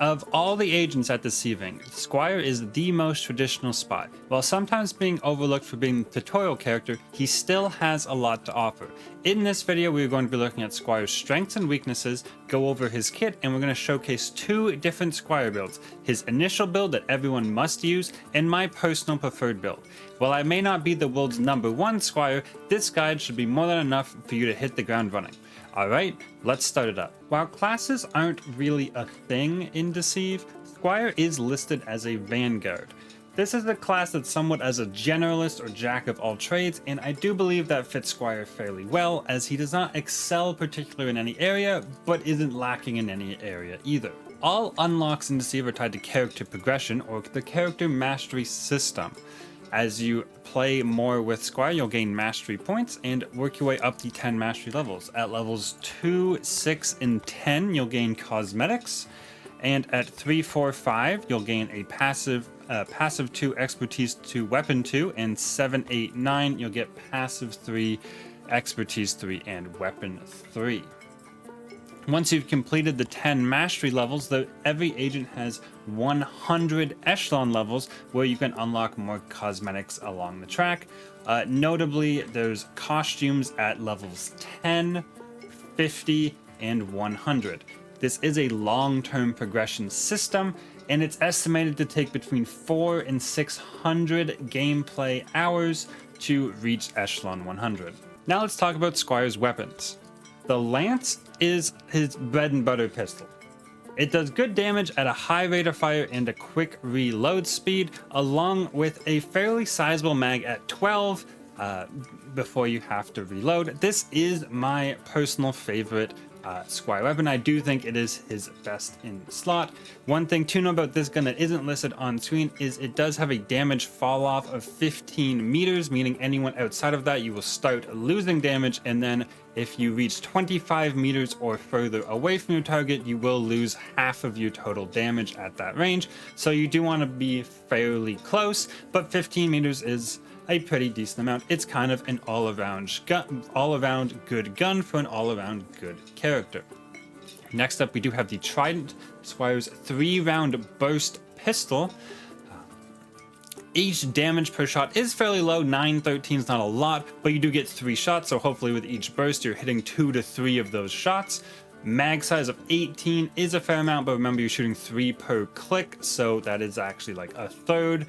Of all the agents at Deceiving, Squire is the most traditional spy. While sometimes being overlooked for being the tutorial character, he still has a lot to offer. In this video, we're going to be looking at Squire's strengths and weaknesses, go over his kit, and we're going to showcase two different Squire builds, his initial build that everyone must use, and my personal preferred build. While I may not be the world's #1 Squire, this guide should be more than enough for you to hit the ground running. Alright, let's start it up. While classes aren't really a thing in Deceive, Squire is listed as a Vanguard. This is a class that's somewhat as a generalist or jack of all trades, and I do believe that fits Squire fairly well, as he does not excel particularly in any area, but isn't lacking in any area either. All unlocks in Deceive are tied to character progression or the character mastery system. As you play more with Squire, you'll gain mastery points and work your way up the 10 mastery levels. At levels 2, 6, and 10, you'll gain cosmetics. And at 3, 4, 5, you'll gain a passive 2, expertise 2, weapon 2, and 7, 8, 9, you'll get passive 3, expertise 3, and weapon 3. Once you've completed the 10 mastery levels, every agent has 100 echelon levels where you can unlock more cosmetics along the track. Notably, there's costumes at levels 10, 50, and 100. This is a long-term progression system, and it's estimated to take between 400 and 600 gameplay hours to reach echelon 100. Now let's talk about Squire's weapons. The lance is his bread and butter pistol. It does good damage at a high rate of fire and a quick reload speed, along with a fairly sizable mag at 12 before you have to reload. This is my personal favorite Squire weapon. I do think it is his best in slot. One thing to know about this gun that isn't listed on screen is it does have a damage fall off of 15 meters, meaning anyone outside of that you will start losing damage, and then if you reach 25 meters or further away from your target, you will lose half of your total damage at that range. So you do want to be fairly close, but 15 meters is a pretty decent amount. It's kind of an all-around good gun for an all-around good character. Next up, we do have the Trident, Squire's 3-round burst pistol. Each damage per shot is fairly low. 913 is not a lot, but you do get 3 shots, so hopefully with each burst you're hitting 2 to 3 of those shots. Mag size of 18 is a fair amount, but remember you're shooting 3 per click, so that is actually like a third.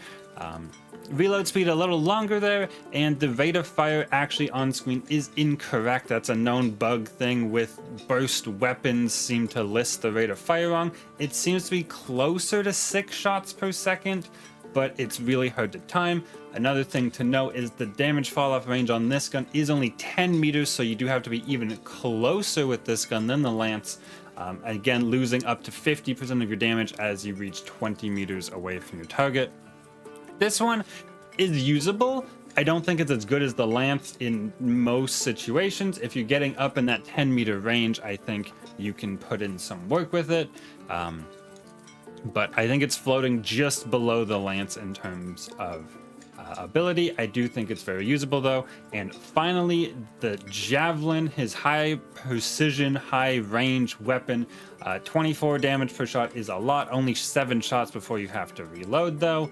Reload speed a little longer there, and the rate of fire actually on screen is incorrect. That's a known bug thing with burst weapons, seem to list the rate of fire wrong. It seems to be closer to 6 shots per second, but it's really hard to time. Another thing to note is the damage fall off range on this gun is only 10 meters, so you do have to be even closer with this gun than the lance. Again, losing up to 50% of your damage as you reach 20 meters away from your target. This one is usable. I don't think it's as good as the lance in most situations. If you're getting up in that 10-meter range, I think you can put in some work with it. But I think it's floating just below the lance in terms of ability. I do think it's very usable though. And finally, the javelin, his high precision, high range weapon. 24 damage per shot is a lot. Only 7 shots before you have to reload though.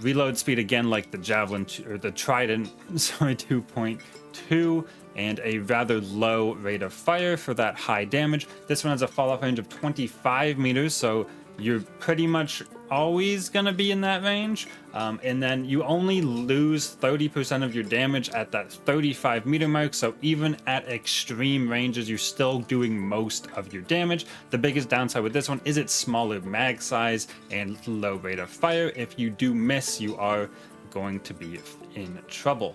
Reload speed again like the javelin or the Trident, sorry, 2.2, and a rather low rate of fire for that high damage. This one has a fall off range of 25 meters, so you're pretty much always going to be in that range. And then you only lose 30% of your damage at that 35 meter mark. So even at extreme ranges, you're still doing most of your damage. The biggest downside with this one is its smaller mag size and low rate of fire. If you do miss, you are going to be in trouble.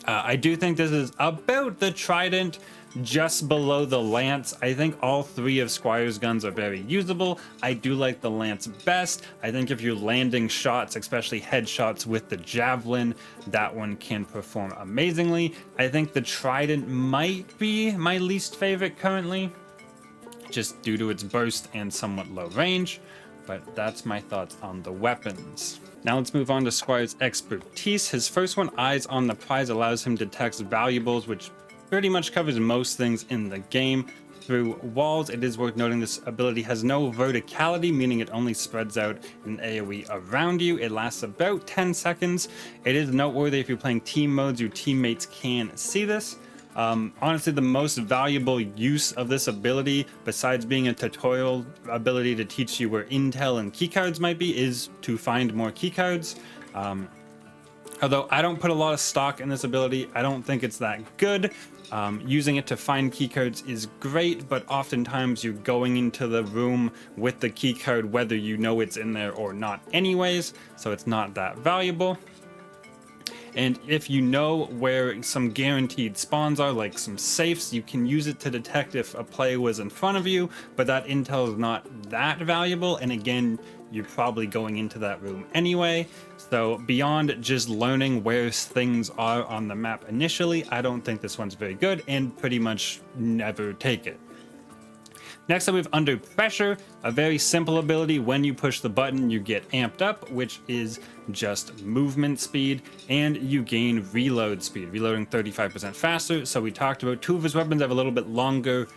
I do think this is about the Trident, just below the lance. I think all 3 of Squire's guns are very usable. I do like the lance best. I think if you're landing shots, especially headshots with the javelin, that one can perform amazingly. I think the Trident might be my least favorite currently, just due to its burst and somewhat low range. But that's my thoughts on the weapons. Now let's move on to Squire's expertise. His first one, Eyes on the Prize, allows him to detect valuables, which pretty much covers most things in the game. through walls. It is worth noting this ability has no verticality, meaning it only spreads out in AoE around you. It lasts about 10 seconds. It is noteworthy if you're playing team modes, your teammates can see this. Honestly, the most valuable use of this ability, besides being a tutorial ability to teach you where intel and keycards might be, is to find more keycards. Although I don't put a lot of stock in this ability, I don't think it's that good. Using it to find keycards is great, but oftentimes you're going into the room with the keycard whether you know it's in there or not anyways, so it's not that valuable. And if you know where some guaranteed spawns are, like some safes, you can use it to detect if a player was in front of you, but that intel is not that valuable, and again, you're probably going into that room anyway. So beyond just learning where things are on the map initially, I don't think this one's very good, and pretty much never take it. Next up, we have Under Pressure, a very simple ability. When you push the button, you get amped up, which is just movement speed, and you gain reload speed, reloading 35% faster. So we talked about two of his weapons have a little bit longer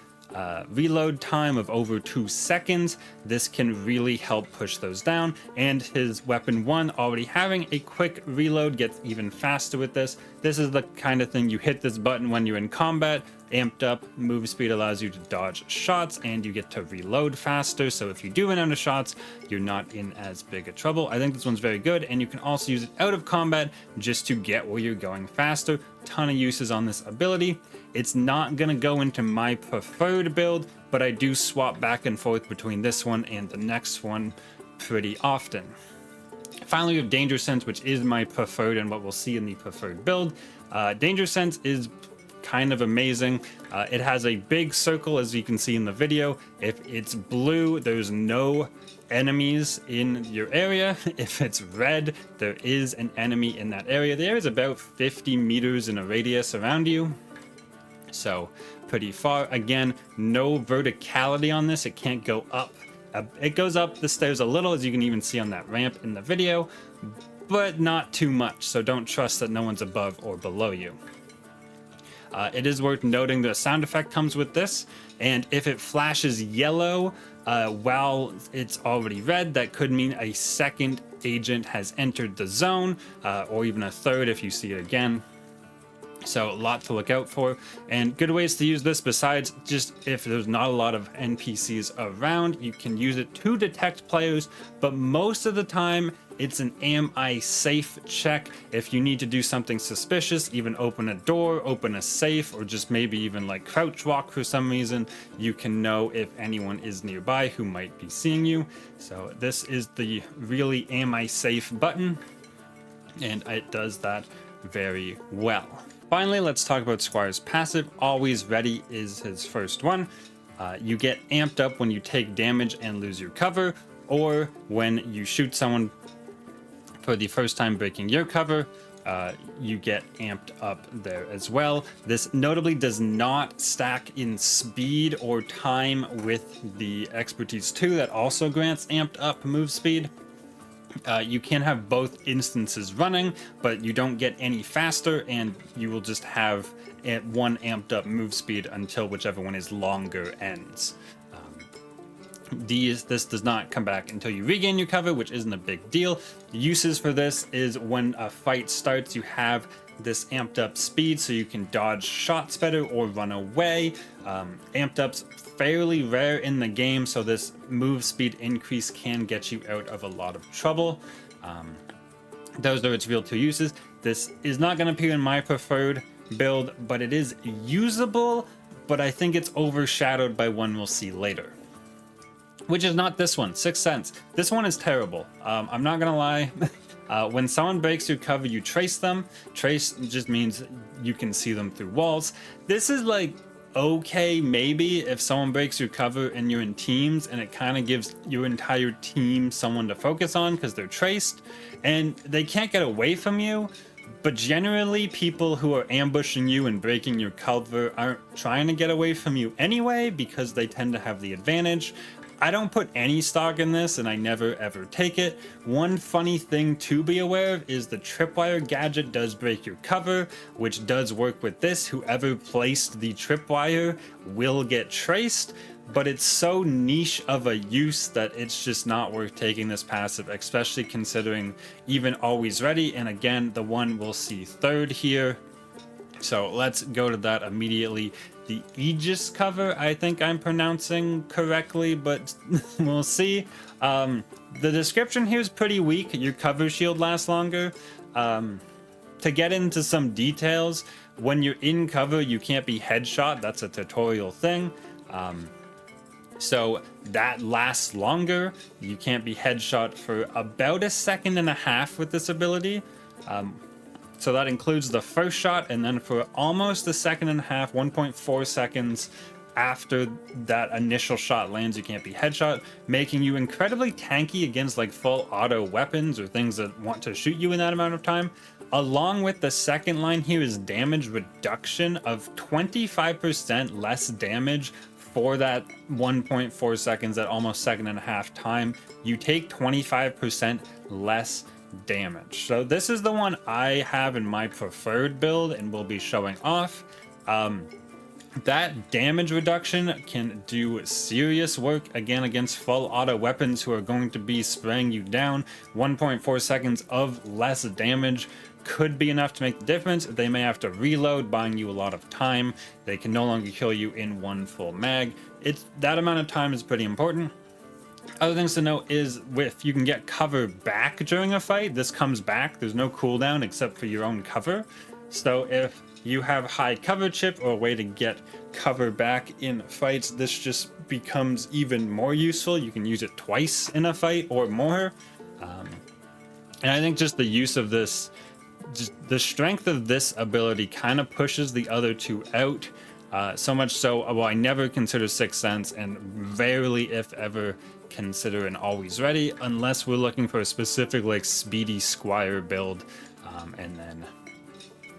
reload time of over 2 seconds. This can really help push those down, and his weapon 1 already having a quick reload gets even faster with this. This is the kind of thing you hit this button when you're in combat. Amped up move speed allows you to dodge shots, and you get to reload faster, so if you do run out of shots, you're not in as big a trouble. I think this one's very good, and you can also use it out of combat just to get where you're going faster. Ton of uses on this ability. It's not gonna go into my preferred build, but I do swap back and forth between this one and the next one pretty often. Finally, we have Danger Sense, which is my preferred and what we'll see in the preferred build. Danger Sense is kind of amazing. It has a big circle, as you can see in the video. If it's blue, there's no enemies in your area. If it's red, there is an enemy in that area. The area is about 50 meters in a radius around you, so pretty far. Again, no verticality on this. It can't go up. It goes up the stairs a little, as you can even see on that ramp in the video, but not too much, so don't trust that no one's above or below you. It is worth noting the sound effect comes with this, and if it flashes yellow while it's already red, that could mean a second agent has entered the zone, or even a third if you see it again. So a lot to look out for, and good ways to use this besides just if there's not a lot of NPCs around, you can use it to detect players, but most of the time it's an am I safe check. If you need to do something suspicious, even open a door, open a safe, or just maybe even like crouch walk for some reason, you can know if anyone is nearby who might be seeing you. So this is the really am I safe button, and it does that very well. Finally, let's talk about Squire's passive. Always Ready is his first one. You get amped up when you take damage and lose your cover, or when you shoot someone for the first time breaking your cover, you get amped up there as well. This notably does not stack in speed or time with the Expertise 2 that also grants amped up move speed. You can have both instances running, but you don't get any faster, and you will just have one amped up move speed until whichever one is longer ends. This does not come back until you regain your cover, which isn't a big deal. The uses for this is when a fight starts, you have this amped up speed so you can dodge shots better or run away. Amped up's fairly rare in the game, so this move speed increase can get you out of a lot of trouble. Those are its real two uses. This is not going to appear in my preferred build, but it is usable, but I think it's overshadowed by one we'll see later, which is not this one, Sixth Sense. This one is terrible. I'm not gonna lie. When someone breaks your cover, you trace them. Trace just means you can see them through walls. This is like, okay, maybe if someone breaks your cover and you're in teams, and it kind of gives your entire team someone to focus on because they're traced and they can't get away from you. But generally, people who are ambushing you and breaking your cover aren't trying to get away from you anyway, because they tend to have the advantage. I don't put any stock in this, and I never ever take it. One funny thing to be aware of is the tripwire gadget does break your cover, which does work with this. Whoever placed the tripwire will get traced, but it's so niche of a use that it's just not worth taking this passive, especially considering even Always Ready, and again, the one we'll see third here. So let's go to that immediately. The Aegis cover, I think I'm pronouncing correctly, but we'll see. The description here is pretty weak. Your cover shield lasts longer. To get into some details, when you're in cover, you can't be headshot. That's a tutorial thing. So that lasts longer. You can't be headshot for about 1.5 seconds with this ability. So that includes the first shot, and then for almost 1.5 seconds, 1.4 seconds after that initial shot lands, you can't be headshot, making you incredibly tanky against like full auto weapons or things that want to shoot you in that amount of time. Along with the second line here is damage reduction of 25% less damage for that 1.4 seconds, that almost 1.5 seconds time. You take 25% less damage. So this is the one I have in my preferred build and will be showing off. That damage reduction can do serious work again against full auto weapons who are going to be spraying you down. 1.4 seconds of less damage could be enough to make the difference. They may have to reload, buying you a lot of time. They can no longer kill you in one full mag. That amount of time is pretty important. Other things to note is if you can get cover back during a fight, this comes back. There's no cooldown except for your own cover. So if you have high cover chip or a way to get cover back in fights, this just becomes even more useful. You can use it twice in a fight or more. And I think just the use of this, just the strength of this ability kind of pushes the other two out. So much so, well, I never consider Sixth Sense, and rarely, if ever, consider an Always Ready, unless we're looking for a specific like speedy Squire build, and then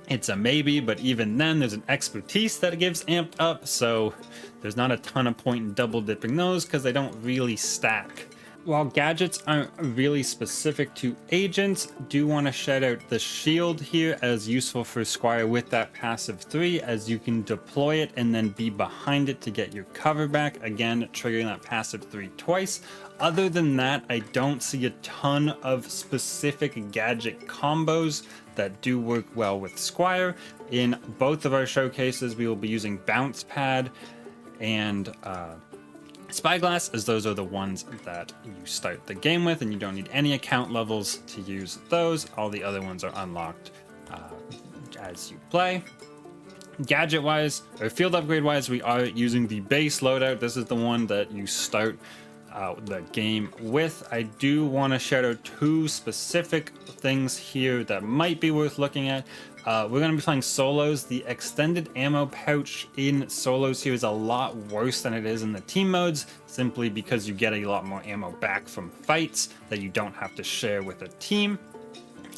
it's a maybe. But even then, there's an expertise that gives amped up, so there's not a ton of point in double dipping those because they don't really stack. While gadgets aren't really specific to agents, do want to shout out the shield here as useful for Squire with that passive 3, as you can deploy it and then be behind it to get your cover back, again triggering that passive 3 twice. Other than that, I don't see a ton of specific gadget combos that do work well with Squire. In both of our showcases, we will be using Bounce Pad and Spyglass, as those are the ones that you start the game with, and you don't need any account levels to use those. All the other ones are unlocked as you play. Gadget wise, or field upgrade wise, we are using the base loadout. This is the one that you start the game with. I do want to shout out 2 specific things here that might be worth looking at. We're going to be playing solos. The extended ammo pouch in solos here is a lot worse than it is in the team modes, simply because you get a lot more ammo back from fights that you don't have to share with a team.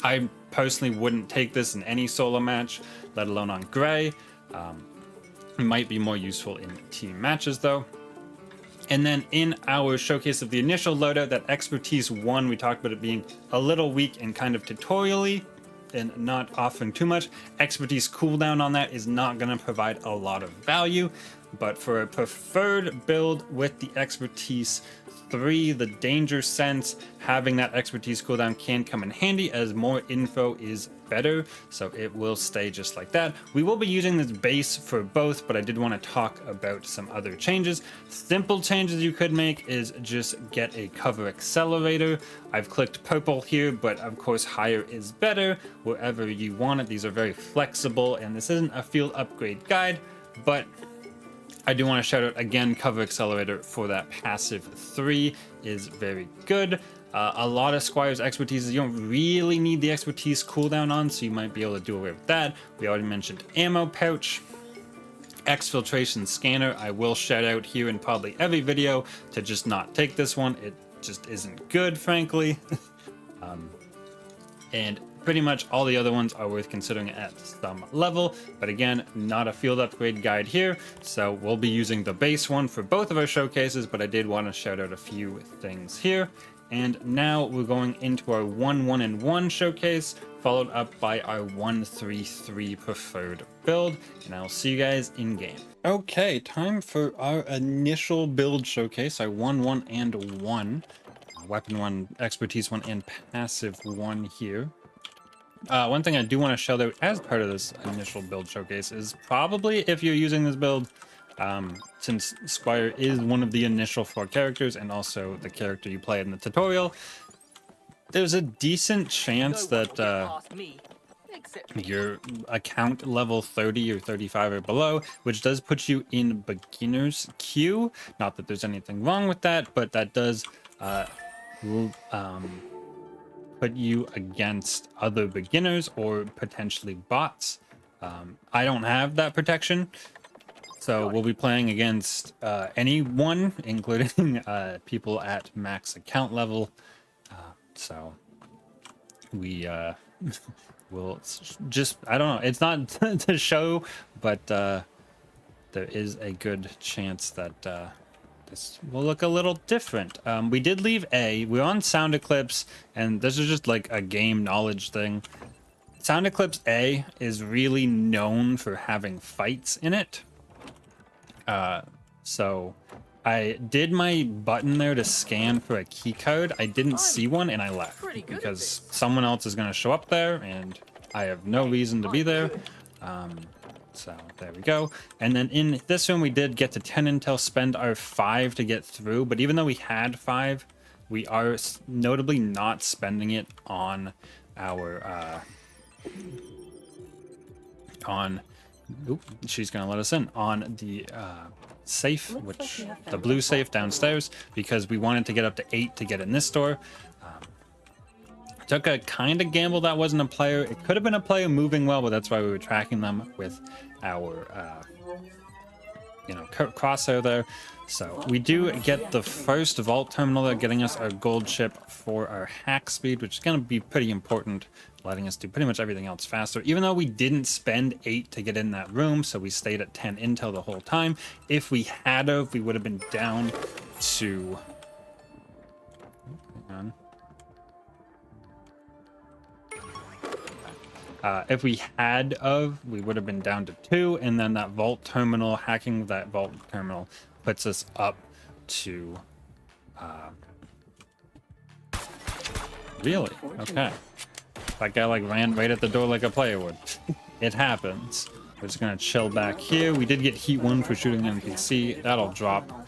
I personally wouldn't take this in any solo match, let alone on Gray. It might be more useful in team matches though. And then in our showcase of the initial loadout, that expertise 1, we talked about it being a little weak and kind of tutorially and not offering too much. Expertise cooldown on that is not going to provide a lot of value, but for a preferred build with the expertise 3, the danger sense, having that expertise cooldown can come in handy, as more info is better, so it will stay just like that. We will be using this base for both, but I did want to talk about some other changes. Simple changes you could make is just get a cover accelerator. I've clicked purple here, but of course higher is better wherever you want it. These are very flexible, and this isn't a field upgrade guide, but I do want to shout out again, cover accelerator for that passive 3 is very good. A lot of Squire's expertise, you don't really need the expertise cooldown on, so you might be able to do away with that. We already mentioned ammo pouch. Exfiltration scanner, I will shout out here in probably every video to just not take this one. It just isn't good, frankly. And Pretty much all the other ones are worth considering at some level, but again, not a field upgrade guide here, so we'll be using the base one for both of our showcases, but I did want to shout out a few things here. And now we're going into our 1-1-1 showcase, followed up by our 1-3-3 preferred build, and I'll see you guys in game. Okay, time for our initial build showcase, our 1-1-1, weapon 1, expertise 1, and passive 1 here. One thing I do want to shout out as part of this initial build showcase is probably if you're using this build, since Squire is one of the initial 4 characters and also the character you play in the tutorial, there's a decent chance that your account level 30 or 35 or below, which does put you in beginner's queue. Not that there's anything wrong with that, but that does put you against other beginners or potentially bots. I don't have that protection, so we'll be playing against anyone, including people at max account level. So we will just, I don't know, it's not to show, but there is a good chance that this will look a little different. We did leave A. We're on Sound Eclipse, and this is just like a game knowledge thing. Sound Eclipse A is really known for having fights in it. So I did my button there to scan for a key code. I didn't see one, and I left because someone else is going to show up there, and I have no reason to be there. So there we go. And then in this room, we did get to 10 intel, spend our 5 to get through. But even though we had 5, we are notably not spending it on our, oop, she's going to let us in, on the safe, which the blue safe downstairs, because we wanted to get up to 8 to get in this door. Took a kind of gamble that wasn't a player. It could have been a player moving well, but that's why we were tracking them with our, crosshair there. So we do get the first vault terminal there, getting us our gold chip for our hack speed, which is going to be pretty important, letting us do pretty much everything else faster, even though we didn't spend 8 to get in that room, so we stayed at 10 intel the whole time. If we had of, we would have been down to... Hang on. If we had of, we would have been down to 2, and then that vault terminal, hacking that vault terminal, puts us up to... Really? Okay. That guy like ran right at the door like a player would. It happens. We're just gonna chill back here. We did get heat 1 for shooting an NPC. That'll drop.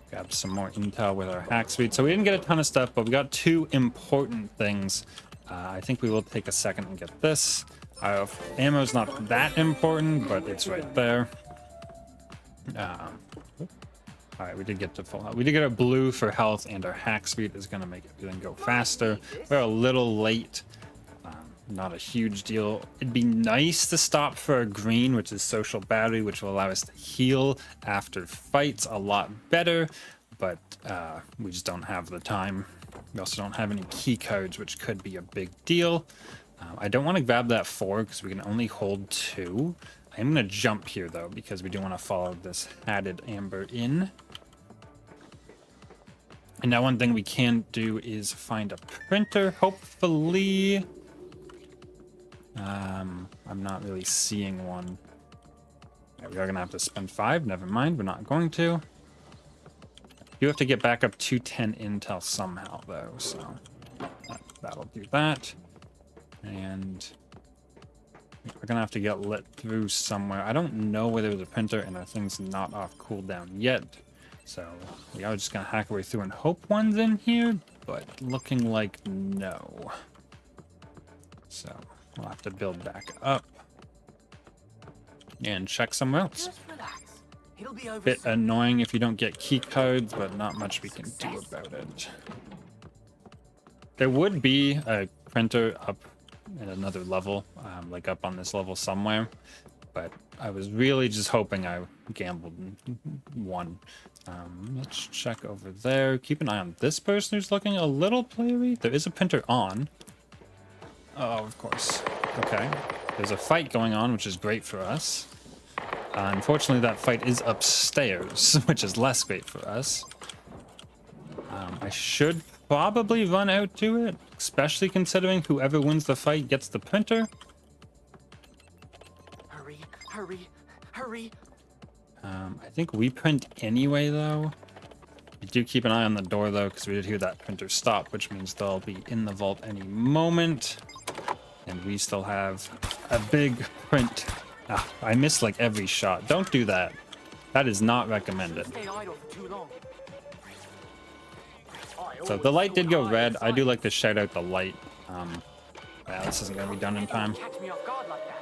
Grab some more intel with our hack speed. So we didn't get a ton of stuff, but we got 2 important things. I think we will take a second and get this. Ammo's not that important, but it's right there. All right, we did get to full health. We did get a blue for health, and our hack speed is going to make everything go faster. We're a little late. Not a huge deal. It'd be nice to stop for a green, which is social battery, which will allow us to heal after fights a lot better, but we just don't have the time. We also don't have any key codes, which could be a big deal. I don't want to grab that 4 because we can only hold 2. I'm going to jump here, though, because we do want to follow this hatted amber in. And now one thing we can do is find a printer, hopefully. I'm not really seeing one. Yeah, we are going to have to spend 5. Never mind, we're not going to. You have to get back up to 10 intel somehow, though, so that'll do that. And we're gonna have to get lit through somewhere. I don't know where there's a printer, and our thing's not off cooldown yet, so we are just gonna hack our way through and hope one's in here, but looking like no. So we'll have to build back up and check somewhere else. Bit annoying if you don't get key codes, but not much we can do about it. There would be a printer up at another level, like up on this level somewhere, but I was really just hoping I gambled and won, Let's check over there. Keep an eye on this person who's looking a little playery. There is a printer on. Oh, of course. Okay. There's a fight going on, which is great for us. Unfortunately, that fight is upstairs, which is less great for us. I should probably run out to it, especially considering whoever wins the fight gets the printer. Hurry, hurry, hurry. I think we print anyway, though. We do keep an eye on the door, though, because we did hear that printer stop, which means they'll be in the vault any moment. And we still have a big print. Ah, I missed like every shot. Don't do that. That is not recommended. Stay idle for too long. So the light did go red. I do like to shout out the light. Yeah, this isn't going to be done in time. Catch me off guard like that.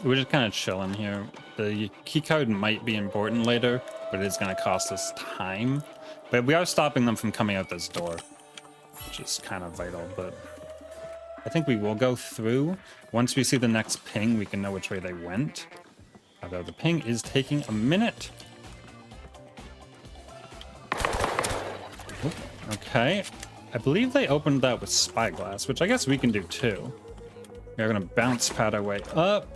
We're just kind of chilling here. The keycard might be important later, but it's going to cost us time. But we are stopping them from coming out this door, which is kind of vital. But I think we will go through. Once we see the next ping, we can know which way they went. Although the ping is taking a minute. Okay. I believe they opened that with spyglass, which I guess we can do too. We're going to bounce pad our way up.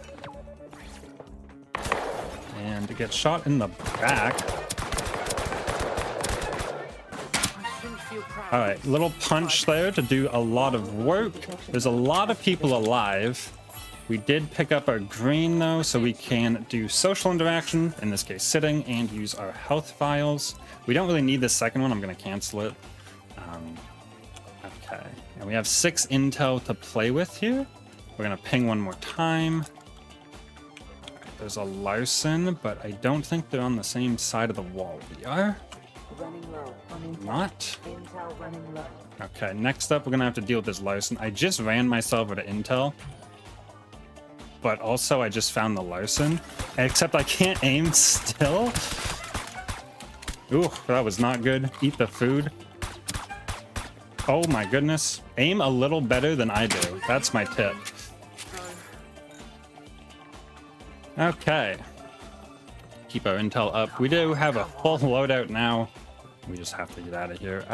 And to get shot in the back. All right, little punch there to do a lot of work. There's a lot of people alive. We did pick up our green though, so we can do social interaction, in this case sitting, and use our health vials. We don't really need the second one. I'm going to cancel it. Okay, and we have 6 intel to play with here. We're going to ping one more time. There's a Larson, but I don't think they're on the same side of the wall. We are? Running low. Not? Intel running low. Okay, next up, we're going to have to deal with this Larson. I just ran myself out of intel. But also, I just found the Larson. Except I can't aim still. Ooh, that was not good. Eat the food. Oh my goodness. Aim a little better than I do. That's my tip. Okay. Keep our intel up. We do have a full loadout now. We just have to get out of here.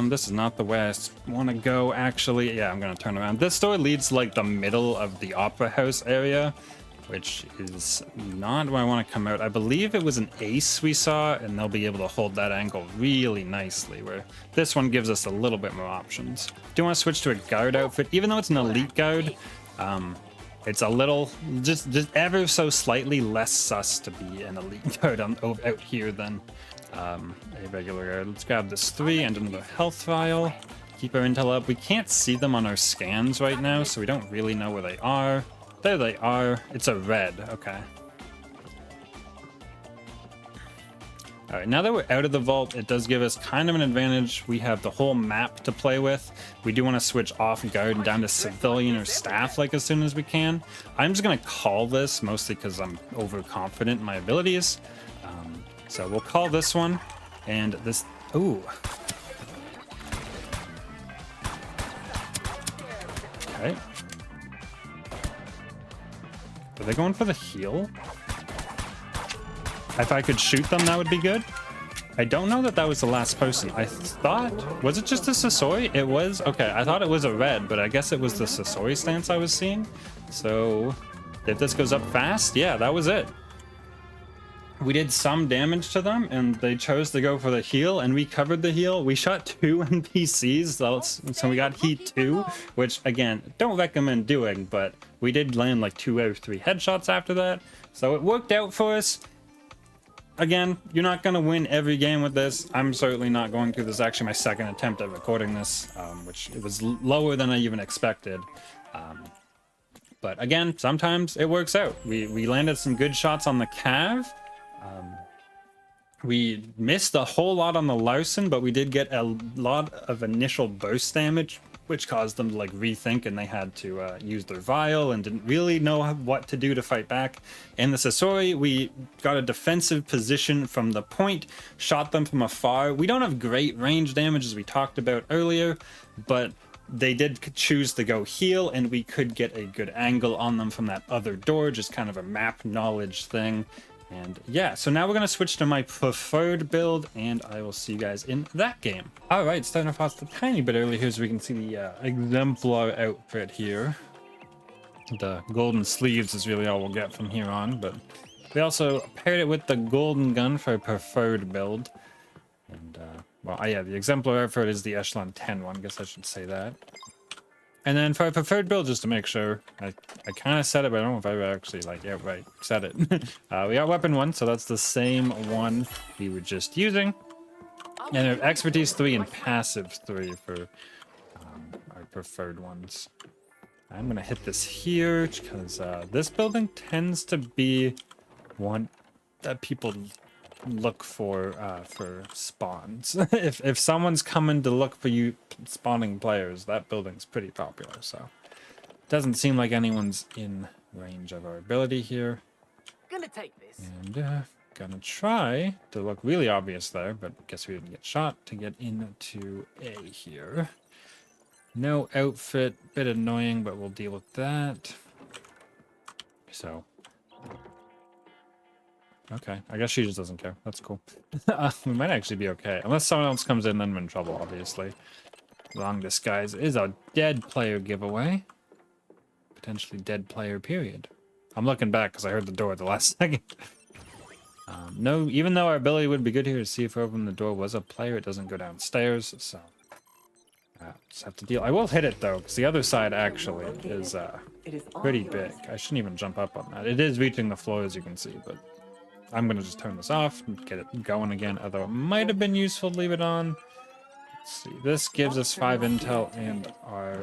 This is not the way I want to go, actually. Yeah, I'm going to turn around. This door leads to, like, the middle of the Opera House area, which is not where I want to come out. I believe it was an ace we saw, and they'll be able to hold that angle really nicely, where this one gives us a little bit more options. Do want to switch to a guard outfit, even though it's an elite guard. It's a little, just ever so slightly less sus to be an elite guard out here than a regular guard. Let's grab this 3 and another health vial. Keep our intel up. We can't see them on our scans right now, so we don't really know where they are. There they are. It's a red. Okay. All right, now that we're out of the vault, it does give us kind of an advantage. We have the whole map to play with. We do want to switch off guard and down to civilian or staff like as soon as we can. I'm just going to call this mostly because I'm overconfident in my abilities. So we'll call this one and this. Ooh. Okay. Are they going for the heal? If I could shoot them, that would be good. I don't know that that was the last person. I thought... Was it just a Sasori? It was? Okay, I thought it was a red, but I guess it was the Sasori stance I was seeing. So, if this goes up fast, yeah, that was it. We did some damage to them, and they chose to go for the heal, and we covered the heal. We shot 2 NPCs, so we got heat 2, which, again, don't recommend doing, but we did land like 2 out of 3 headshots after that. So it worked out for us. Again, you're not going to win every game with this. I'm certainly not going to. This is actually my second attempt at recording this, which it was lower than I even expected. But again, sometimes it works out. We landed some good shots on the Cav. We missed a whole lot on the Larson, but we did get a lot of initial burst damage, which caused them to like rethink, and they had to use their vial and didn't really know what to do to fight back. In the Sasori, we got a defensive position from the point, shot them from afar. We don't have great range damage as we talked about earlier, but they did choose to go heal, and we could get a good angle on them from that other door, just kind of a map knowledge thing. And yeah, so now we're going to switch to my preferred build, and I will see you guys in that game. All right, starting off a tiny bit early here so we can see the exemplar outfit here. The golden sleeves is really all we'll get from here on, but we also paired it with the golden gun for a preferred build. And, well, yeah, the exemplar outfit is the Echelon 10 one. I guess I should say that. And then for a preferred build, just to make sure, I kind of said it, but I don't know if I actually, like, outright said it. We got weapon 1, so that's the same one we were just using. And we have expertise 3 and passive 3 for our preferred ones. I'm going to hit this here because this building tends to be one that people look for spawns. if someone's coming to look for you spawning players, that building's pretty popular. So it doesn't seem like anyone's in range of our ability here. Gonna take this. And gonna try to look really obvious there, but guess we didn't get shot to get into A here. No outfit, bit annoying, but we'll deal with that. So okay, I guess she just doesn't care. That's cool. We might actually be okay. Unless someone else comes in, then we're in trouble, obviously. Long disguise is a dead player giveaway. Potentially dead player, period. I'm looking back because I heard the door at the last second. No, even though our ability would be good here to see if opening the door was a player, it doesn't go downstairs, so... just have to deal. I will hit it, though, because the other side actually is pretty big. I shouldn't even jump up on that. It is reaching the floor, as you can see, but... I'm going to just turn this off and get it going again, although it might have been useful to leave it on. Let's see. This gives us 5 intel and our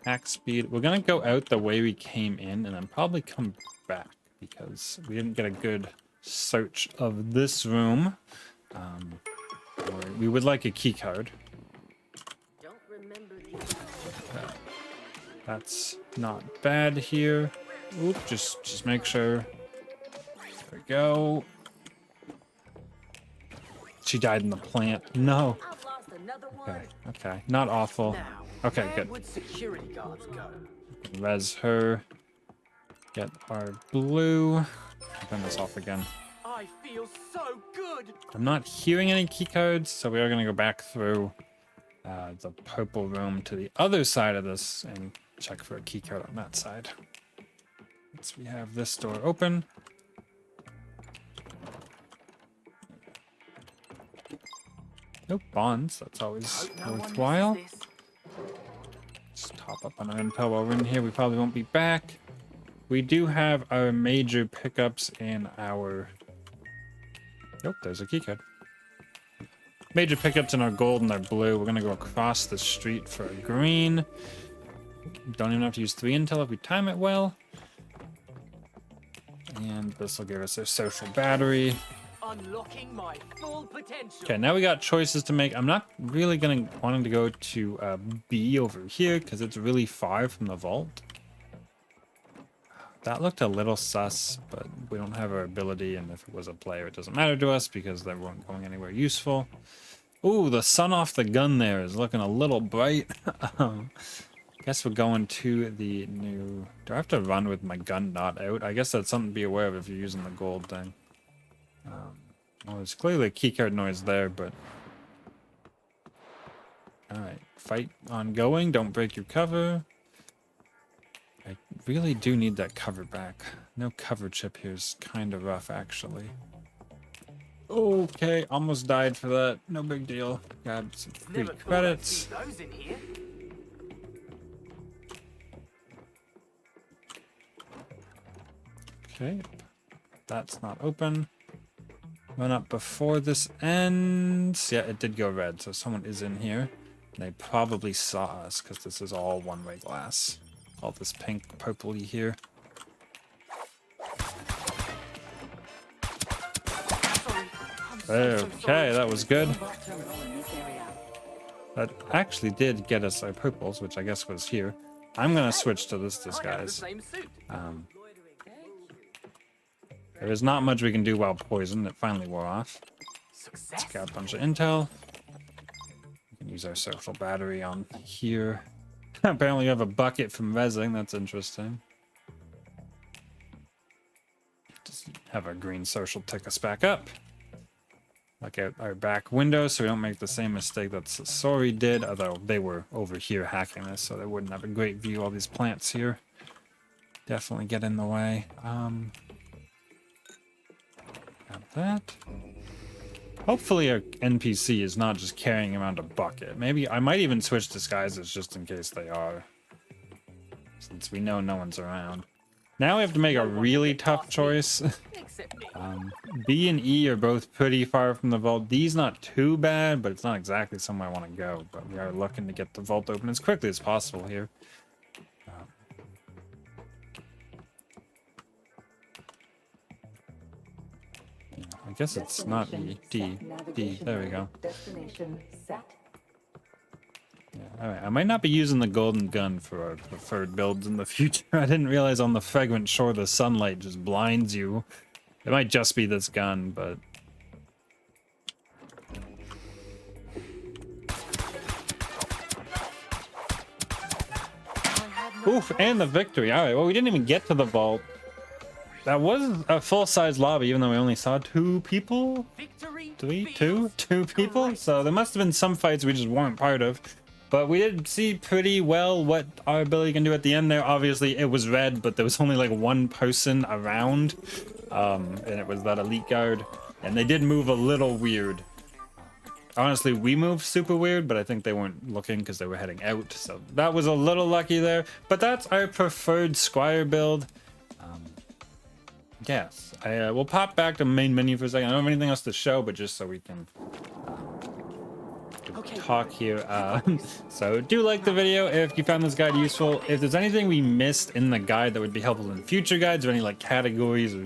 hack speed. We're going to go out the way we came in and then probably come back because we didn't get a good search of this room. We would like a key card. That's not bad here. Oop, just make sure. There we go. She died in the plant. No. Okay. Not awful. Okay, good. Res her. Get our blue. Turn this off again. I feel so good. I'm not hearing any key codes, so we are going to go back through the purple room to the other side of this and check for a key code on that side. So we have this door open. Nope, bonds. That's always worthwhile. Just top up on our intel while we're in here. We probably won't be back. We do have our major pickups in our... Nope, there's a key code. Major pickups in our gold and our blue. We're going to go across the street for a green. Don't even have to use 3 intel if we time it well. And this will give us a social battery. Unlocking my full potential. Okay, now we got choices to make. I'm not really wanting to go to B over here because it's really far from the vault. That looked a little sus, but we don't have our ability, and if it was a player, it doesn't matter to us because they weren't going anywhere useful. Ooh, the sun off the gun there is looking a little bright. Guess we're going to the new... Do I have to run with my gun not out? I guess that's something to be aware of if you're using the gold thing. Well, there's clearly a keycard noise there, but... Alright, fight ongoing. Don't break your cover. I really do need that cover back. No cover chip here is kind of rough, actually. Okay, almost died for that. No big deal. Got some free credits. Okay, that's not open. Run up before this ends. Yeah, it did go red, so someone is in here. They probably saw us because this is all one-way glass. All this pink, purpley here. Okay, that was good. That actually did get us our purples, which I guess was here. I'm gonna switch to this disguise. There is not much we can do while poisoned. It finally wore off. Let's get a bunch of intel. We can use our social battery on here. Apparently you have a bucket from rezzing. That's interesting. have our green social take us back up. Look out our back window so we don't make the same mistake that Sasori did, although they were over here hacking this, so they wouldn't have a great view of all these plants here. Definitely get in the way. Got that. Hopefully our NPC is not just carrying around a bucket. Maybe I might even switch disguises just in case they are, since we know no one's around. Now we have to make a really tough choice. Except me. B and E are both pretty far from the vault. D's not too bad, but it's not exactly somewhere I want to go. But we are looking to get the vault open as quickly as possible here. I guess it's not E. D. D. There we go. Destination set. Yeah, all right. I might not be using the golden gun for our preferred builds in the future. I didn't realize on the Fragrant Shore the sunlight just blinds you. It might just be this gun, but... Oof, and the victory. All right, well, we didn't even get to the vault. That was a full-size lobby, even though we only saw 2 people? Victory. Two people? So there must have been some fights we just weren't part of. But we did see pretty well what our ability can do at the end there. Obviously, it was red, but there was only like 1 person around. And it was that elite guard. And they did move a little weird. Honestly, we moved super weird, but I think they weren't looking because they were heading out. So that was a little lucky there. But that's our preferred Squire build. Yes, we'll pop back to main menu for a second. I don't have anything else to show, but just so we can talk here. So do like the video if you found this guide useful. If there's anything we missed in the guide that would be helpful in future guides, or any like categories or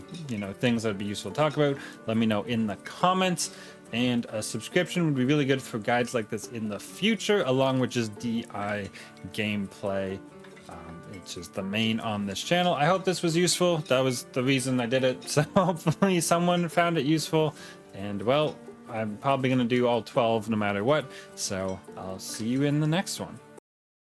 things that would be useful to talk about, let me know in the comments. And a subscription would be really good for guides like this in the future, along with just DI gameplay. It's just the main on this channel. I hope this was useful. That was the reason I did it. So hopefully someone found it useful. And well, I'm probably going to do all 12 no matter what. So I'll see you in the next one.